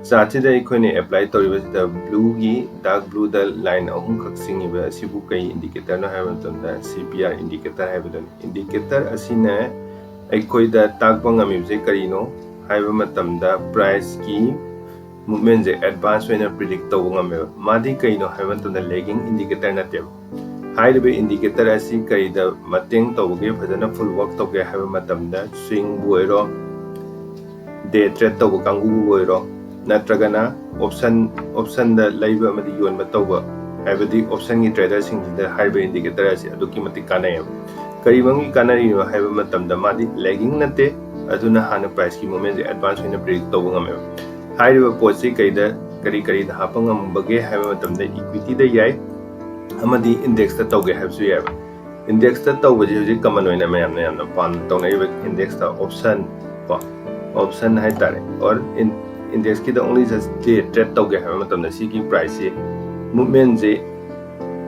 ꯆꯥꯔꯠꯁꯤꯗ ꯑꯩꯈꯣꯏꯅ apply ꯇꯧꯔꯤꯕꯁꯤꯗ ꯕ꯭ꯂꯨꯒꯤ dark ꯕ꯭ꯂꯨꯗ line ꯑꯍꯨꯝꯈꯛ ꯆꯤꯡꯉꯤꯕ ꯑꯁꯤꯕꯨ ꯀꯩ ꯏꯟꯗꯤꯀꯦꯇꯔꯅꯣ ꯍꯥꯏꯕ ꯃꯇꯝꯗ CPR ꯏꯟꯗꯤꯀꯦꯇꯔ ꯍꯥꯏꯕꯗꯨꯅꯤ ꯏꯟꯗꯤꯀꯦꯇꯔ ꯑꯁꯤꯅ ꯑꯩꯈꯣꯏꯗ ꯇꯥꯛꯄ ꯉꯝꯃꯤꯕꯁꯦ ꯀꯔꯤꯅꯣ ꯍꯥꯏꯕ ꯃꯇꯝꯗ ꯄ꯭ꯔꯥꯏꯁꯀꯤ ꯃꯨꯚꯃꯦꯟꯁꯦ ꯑꯦꯗꯚꯥꯟꯁ ꯑꯣꯏꯅ ꯄ꯭ꯔꯤꯗꯤꯛ ꯇꯧꯕ ꯉꯝꯃꯦꯕ ꯃꯥꯗꯤ ꯀꯩꯅꯣ ꯍꯥꯏꯕ ꯃꯇꯝꯗ ꯂꯦꯒꯤꯡ ꯏꯟꯗꯤꯀꯦꯇꯔ ꯅꯠꯇꯦꯕ ꯍꯥꯏꯔꯤꯕ ꯏꯟꯗꯤꯀꯦꯇꯔ ꯑꯁꯤ ꯀꯔꯤꯗ ꯃꯇꯦꯡ ꯇꯧꯕꯒꯦ ꯐꯖꯅ ꯐꯨꯜ ꯋꯥꯔꯛ ꯇꯧꯒꯦ ꯍꯥꯏꯕ ꯃꯇꯝꯗ ꯁ꯭ꯋꯤꯡꯕꯨ ꯑꯣꯏꯔꯣ ꯗꯦ ꯇ꯭ꯔꯦꯗ ꯇꯧꯕ ꯀꯥꯡꯕꯨꯕꯨ ꯑꯣꯏꯔꯣ ꯅꯠꯇ꯭ꯔꯒꯅ ꯑꯣꯞꯁꯟꯗ ꯂꯩꯕ ꯑꯃꯗꯤ ꯌꯣꯟꯕ ꯇꯧꯕ ꯍꯥꯏꯕꯗꯤ ꯑꯣꯞꯁꯟꯒꯤ ꯇ꯭ꯔꯦꯗꯔꯁꯤꯡꯁꯤꯗ ꯍꯥꯏꯔꯤꯕ ꯏꯟꯗꯤꯀꯦꯇꯔ ꯑꯁꯤ ꯑꯗꯨꯛꯀꯤ ꯃꯇꯤꯛ ꯀꯥꯟꯅꯩꯌꯦꯕ ꯀꯔꯤ ꯃꯔꯝꯒꯤ ꯀꯥꯟꯅꯔꯤꯅꯣ ꯍꯥꯏꯕ ꯃꯇꯝꯗ ꯃꯥꯗꯤ ꯂꯦꯒꯤꯡ ꯅꯠꯇꯦ ꯑꯗꯨꯅ ꯍꯥꯟꯅ ꯄ꯭ꯔꯥꯏꯁꯀꯤ ꯃꯨꯚꯃꯦꯟꯁꯦ ꯑꯦꯗꯚꯥꯟꯁ ꯑꯣꯏꯅ ꯄ꯭ꯔꯤꯗꯤꯛ ꯇꯧꯕ ꯉꯝꯃꯦꯕ ꯍꯥꯏꯔꯤꯕ ꯄꯣꯠꯁꯤ ꯀꯔꯤꯗ ꯍꯥꯞꯄ ꯉꯝꯕꯒꯦ ꯍꯥꯏꯕ ꯃꯇꯝꯗ ꯏꯀ꯭ꯋꯤꯇꯤꯗ ꯌꯥꯏ ꯑꯃꯗꯤ ꯏꯟꯗꯦꯛꯁꯇ ꯇꯧꯒꯦ ꯍꯥꯏꯕꯁꯨ ꯌꯥꯏꯕ ꯏꯟꯗꯦꯛꯁꯇ ꯇꯧꯕꯁꯤ ꯍꯧꯖꯤꯛ ꯀꯃꯟ ꯑꯣꯏꯅ ꯃꯌꯥꯝꯅ ꯌꯥꯝꯅ ꯄꯥꯝꯅ ꯇꯧꯅꯔꯤꯕ ꯏꯟꯗꯦꯛꯁꯇ ऑप्शन हाइतारे और इंडेक्स ओनली जस्ट ट्रेड तौगे है मतलब सिगी प्राइस से मूवमेंट से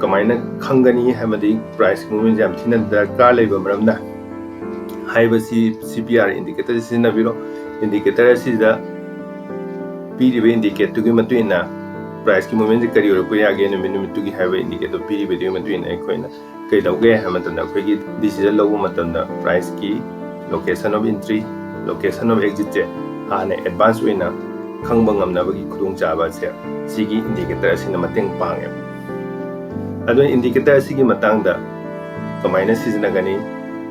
कमायना खंगनी है मदी प्राइस मूवमेंट जाम थिना दरकार लेबा मरमना हाइबसी CPR इंडिकेटर सिनाबिरो इंडिकेटर सिदा पीरिबे इंडिकेटर की मतुइना प्राइस की मूवमेंट से करी ओरको यागे नुमिनुमितु की हाइबे इंडिकेटर पीरिबे दुई मतुइना अखोइना कई लौगे है मतलब अखोइगी डिसीजन लौबो मतलब प्राइस की location of entry location of exit से हाँ एडवांस होना खंग नबी खुद चाब से इंडिकेटर पांगे अद इंडिकेटर कमायन सिजनगनी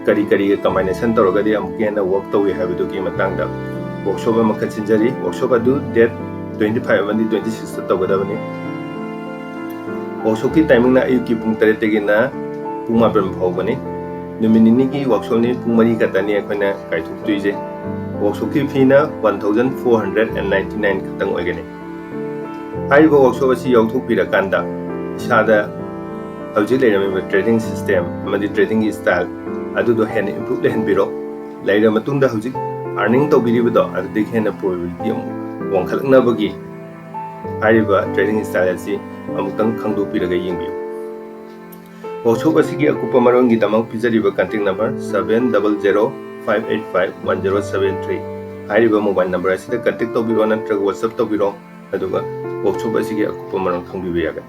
करी कमायनेशन तौरगदी वर्क तौर है वर्कशॉप खचिंजरी वर्कशॉप डेट 25 26 तौगदबनी वर्कशॉप की टाइमिंग अयुक की पुंग 3 पुंग 9 फाउबनी नुमित की वर्कशॉप ने पुंग 4 खतनी अखोना कायथोक्तुइजे वर्कशॉप की फीना 1499 खतंग ओइगनी हाइबो वर्कशॉप असि यौथोक्पिरकांदा इसादा हौजिक लेरमिबा ट्रेडिंग सिस्टम अमदि ट्रेडिंग की स्टाइल अदुदो हेन इंप्रूव लेहनबिरो लेर मतुंगदा हौजिक अर्निंग तौबिरिबदो अदुदि हेन प्रोबेबिलिटी वांखलनबगी हाइबा ट्रेडिंग स्टाइल असि अमुक्तंग खंगदोक्पिरगा यिंबियो वर्कशॉप असि की अकुपा मरोंगी दमक पिजरिबा कांटेक्ट नंबर 7005851073 हाइबा मोबाइल नंबर असिदा कांटेक्ट तौबिरो नत्रगा WhatsApp तौबिरो अदुगा वर्कशॉप असि की अकुपा मरों खंगबिबा यागन।